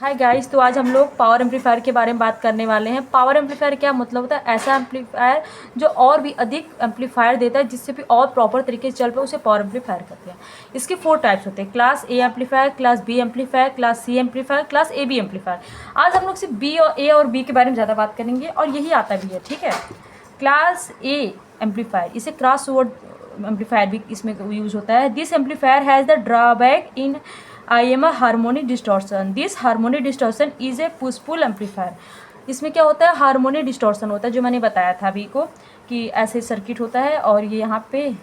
Hi guys, तो आज हम लोग पावर एम्पलीफायर के बारे में बात करने वाले हैं। पावर एम्पलीफायर क्या मतलब होता है? ऐसा एम्पलीफायर जो और भी अधिक एम्पलीफायर देता है, जिससे भी और प्रॉपर तरीके से चल पाए, उसे पावर एम्पलीफायर कहते हैं। इसके 4 टाइप्स होते हैं: class A amplifier, class B amplifier, class C amplifier, class A B amplifier. आज हम लोग सिर्फ बी और ए और बी के बारे में ज़्यादा बात करेंगे, और यही आता भी है, ठीक है। क्लास ए एम्पलीफायर, इसे क्रॉस ओवर एम्पलीफायर भी इसमें यूज़ होता है। This amplifier has the drawback in I am a harmonic distortion. This harmonic distortion is a push pull amplifier. इसमें क्या होता है? हार्मोनिक डिस्टॉर्शन होता है, जो मैंने बताया था अभी को, कि ऐसे सर्किट होता है और ये यहाँ पे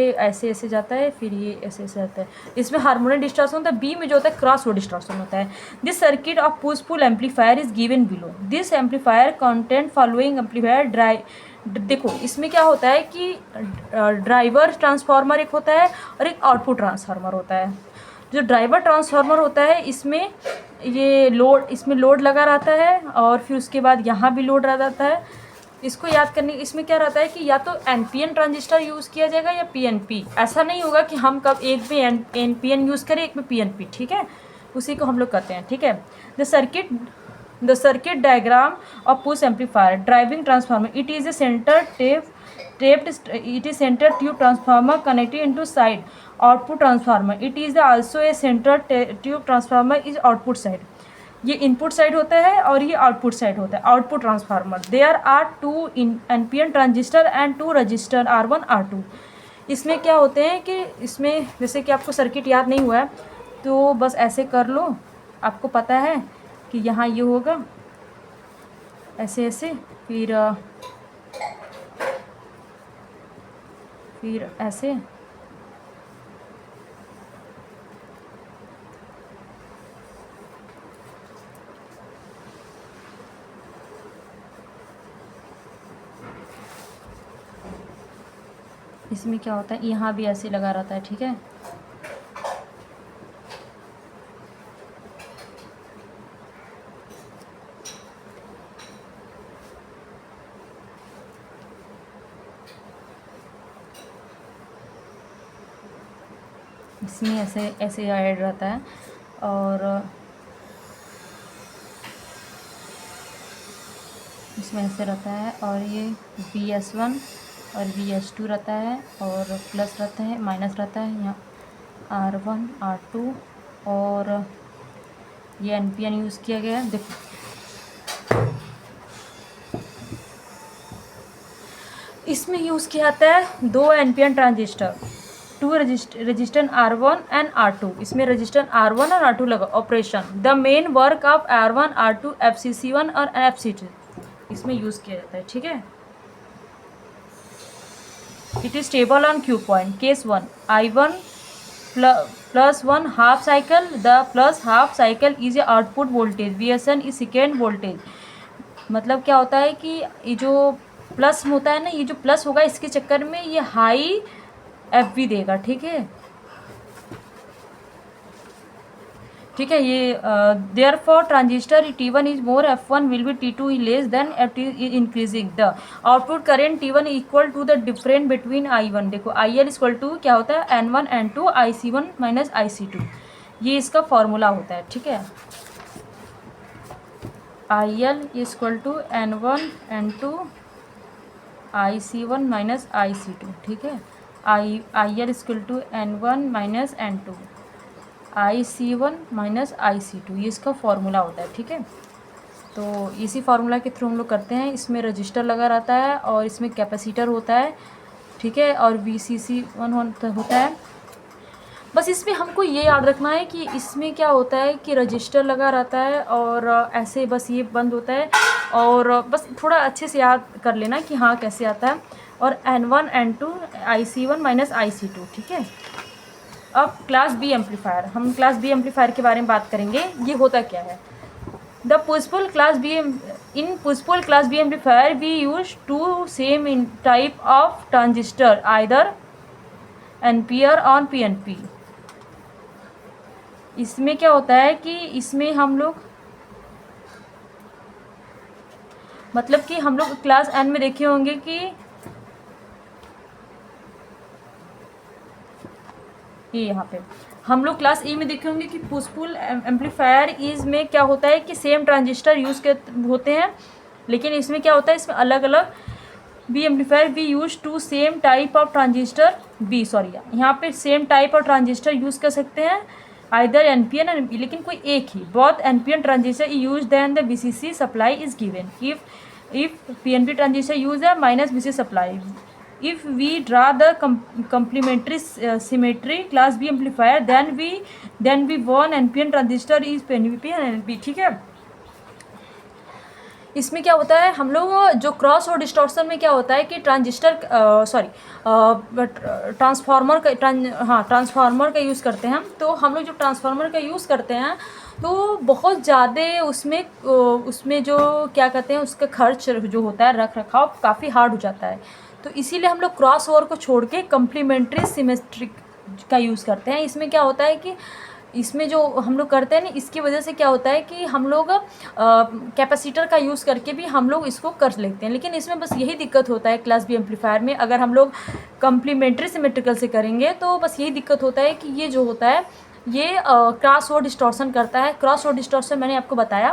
ऐसे ऐसे जाता है, फिर ये ऐसे ऐसे जाता है। इसमें हार्मोनिक डिस्टॉर्शन होता है। बी में जो होता है क्रॉस ओवर डिस्टॉर्शन होता है। This circuit of push pull amplifier is given below. This amplifier content following amplifier देखो, इसमें क्या होता है कि ड्राइवर ट्रांसफार्मर एक होता है और एक आउटपुट ट्रांसफार्मर होता है। जो ड्राइवर ट्रांसफार्मर होता है, इसमें लोड लगा रहता है, और फिर उसके बाद यहाँ भी लोड रह जाता है। इसको याद करने, इसमें क्या रहता है कि या तो एनपीएन ट्रांजिस्टर यूज़ किया जाएगा या पीएनपी। ऐसा नहीं होगा कि हम कब एक में एनपीएन यूज़ करें, एक में पीएनपी, ठीक है। उसी को हम लोग करते हैं, ठीक है। The circuit diagram of push amplifier driving transformer, it is a centre tube transformer connected into side output transformer. It is also a central tube transformer is output side. ये इनपुट साइड होता है और ये output side होता है, output transformer. There are 2 NPN transistor and 2 resistor R1 R2। इसमें क्या होते हैं कि इसमें जैसे कि आपको सर्किट याद नहीं हुआ है तो बस ऐसे कर लो। आपको पता है कि यहाँ ये होगा ऐसे ऐसे, फिर ऐसे, इसमें क्या होता है, यहाँ भी ऐसे लगा रहता है, ठीक है। इसमें ऐसे ऐसे ऐड रहता है, और इसमें ऐसे रहता है, और ये VS1 और VS2 रहता है, और प्लस रहता है, माइनस रहता है यहाँ R1 R2, और ये NPN यूज़ किया गया है। देखो, इसमें यूज़ किया जाता है 2 NPN transistor, 2 resistor R1 and R2। इसमें रजिस्टर R1 और R2 लगा। Operation the main work of R1 R2 FCC1 और FCC2 इसमें यूज़ किया जाता है, ठीक है। It is stable on Q point. Case 1 I1 plus 1 half cycle, the plus half cycle is a output voltage, VSN is second voltage. मतलब क्या होता है कि ये जो प्लस होता है ना, ये जो प्लस होगा इसके चक्कर में ये हाई FV देगा, ठीक है। ठीक है, ये there for transistor T1 is more, F1 will be T2 less than F2 is increasing the output current T1 equal to the difference between I1। देखो IL इक्वल टू क्या होता है, N1 N2 IC1 minus IC2। ये इसका formula होता है, ठीक है। IL equal to N1 N2 IC1 minus IC2, ठीक है। IL equal to N1 minus N2 IC1 minus IC2, ये इसका फॉर्मूला होता है, ठीक है। तो इसी फार्मूला के थ्रू हम लोग करते हैं। इसमें रजिस्टर लगा रहता है और इसमें कैपेसिटर होता है, ठीक है, और VCC1 होता है। बस इसमें हमको ये याद रखना है कि इसमें क्या होता है कि रजिस्टर लगा रहता है और ऐसे बस ये बंद होता है, और बस थोड़ा अच्छे से याद कर लेना कि हाँ कैसे आता है। और N1 N2 IC1 minus IC2, ठीक है। अब क्लास बी एम्पलीफायर, हम क्लास बी एम्पलीफायर के बारे में बात करेंगे। ये होता क्या है? The push pull class B, in push pull class B amplifier we use two same in type of transistor either NPR और PNP। इसमें क्या होता है कि इसमें हम लोग, मतलब कि हम लोग क्लास N में देखे होंगे कि ये यहाँ पे हम लोग क्लास ए में देखे होंगे कि पुश पुल एम्पलीफायर इज में क्या होता है कि सेम ट्रांजिस्टर यूज़ कर होते हैं, लेकिन इसमें क्या होता है, इसमें अलग अलग B amplifier we use two same type of transistor B, sorry यहाँ पे same type of transistor use कर सकते हैं आइदर एनपीएन एंड एनपी, लेकिन कोई एक ही both NPN transistor use then the BCC supply is given if PNP transistor use a minus BC supply. If we draw the complementary symmetry class B amplifier, then we one NPN transistor is PNP and NP, ठीक है। इसमें क्या होता है, हम लोग जो cross और डिस्टॉर्शन में क्या होता है कि ट्रांसफार्मर का यूज़ करते हैं हम। तो हम लोग जब ट्रांसफार्मर का यूज़ करते हैं तो बहुत ज़्यादा उसमें जो क्या कहते हैं उसका खर्च जो होता है रख रखाव काफ़ी हार्ड हो जाता है। तो इसीलिए हम लोग क्रॉस ओवर को छोड़ के कम्प्लीमेंट्री सिमेट्रिक का यूज़ करते हैं। इसमें क्या होता है कि इसमें जो हम लोग करते हैं ना, इसकी वजह से क्या होता है कि हम लोग कैपेसिटर का यूज़ करके भी हम लोग इसको कर लेते हैं। लेकिन इसमें बस यही दिक्कत होता है क्लास बी एम्पलीफायर में, अगर हम लोग कम्प्लीमेंट्री सिमेट्रिकल से करेंगे तो बस यही दिक्कत होता है कि ये जो होता है ये क्रॉस ओवर डिस्टॉर्शन करता है। क्रॉस ओवर डिस्टॉर्शन मैंने आपको बताया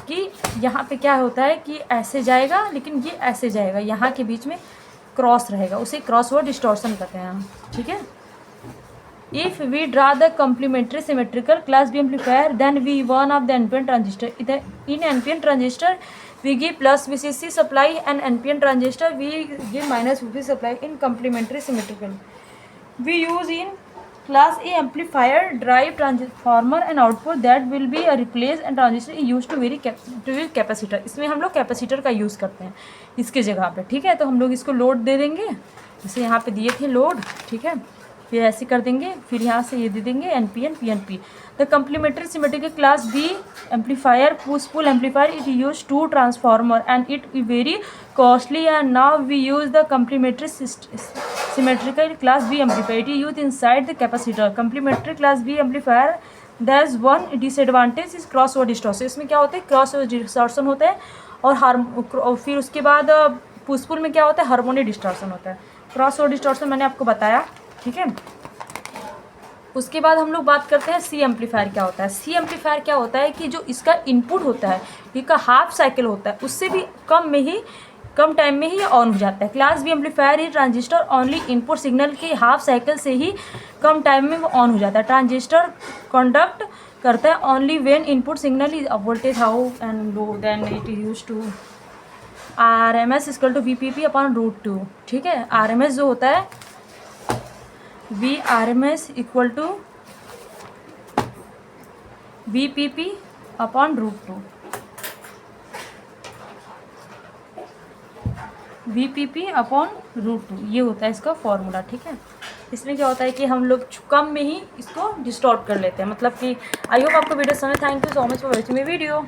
कि यहाँ पे क्या होता है कि ऐसे जाएगा लेकिन ये ऐसे जाएगा, यहाँ के बीच में क्रॉस रहेगा, उसे क्रॉस ओवर डिस्टॉर्शन कहते हैं हम, ठीक है। If we draw the complementary symmetrical class B amplifier, then we one of the NPN transistor. In NPN transistor, we give plus VCC supply, and NPN transistor we give minus VCC supply in complementary symmetrical. We use in class A amplifier drive transformer and output that will be a replace and transistor is used to vary capacitor. इसमें हम लोग capacitor का use करते हैं इसके जगह पे, ठीक है। तो हम लोग इसको लोड दे देंगे, जैसे यहाँ पे दिए थे लोड, ठीक है। फिर ऐसे कर देंगे, फिर यहाँ से ये दे देंगे NPN PNP। The complementary symmetrical class B amplifier push pull amplifier it use two transformer and it very costly and now we use the complementary symmetrical class B amplifier it use inside the capacitor. Complementary class B amplifier there is one disadvantage is cross over distortion. इसमें क्या होता है, cross over distortion होता है और फिर उसके बाद पुश पुल में क्या होता है, हार्मोनिक डिस्टॉर्शन होता है। क्रॉस ओवर डिस्टॉर्शन मैंने आपको बताया, ठीक है। उसके बाद हम लोग बात करते हैं सी एम्पलीफायर क्या होता है। सी एम्पलीफायर क्या होता है कि जो इसका इनपुट होता है, इसका हाफ साइकिल होता है, उससे भी कम टाइम में ही ऑन हो जाता है। क्लास बी एम्पलीफायर ही ट्रांजिस्टर ओनली इनपुट सिग्नल के हाफ साइकिल से ही कम टाइम में वो ऑन हो जाता है। ट्रांजिस्टर कंडक्ट करता है only when input signal is voltage how and low, then it is use to RMS equal to VPP upon √2, ठीक है। RMS जो होता है VRMS equal to VPP upon √2, VPP upon √2, ये होता है इसका फॉर्मूला, ठीक है। इसमें क्या होता है कि हम लोग कम में ही इसको डिस्टॉर्ट कर लेते हैं, मतलब कि आई होप आपको वीडियो समझ। Thank you so much for watching my video.